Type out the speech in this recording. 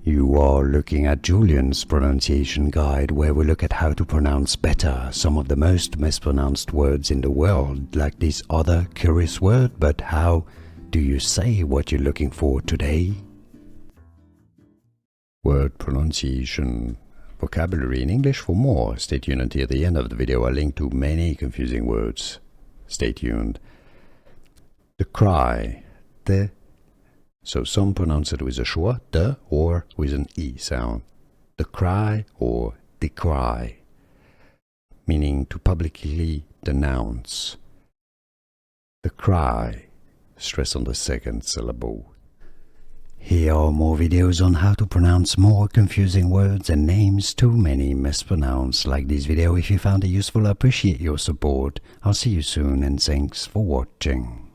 You are looking at Julian's pronunciation guide, where we look at how to pronounce better some of the most mispronounced words in the world, like this other curious word. But how do you say what you're looking for today? Word pronunciation vocabulary in English. For more, stay tuned until the end of the video. I'll link to many confusing words. Stay tuned. The cry, the. So some pronounce it with a schwa, the, or with an e sound. The cry or decry, meaning to publicly denounce. The cry, stress on the second syllable. Here are more videos on how to pronounce more confusing words and names too many mispronounced. Like this video if you found it useful. I appreciate your support. I'll see you soon and thanks for watching.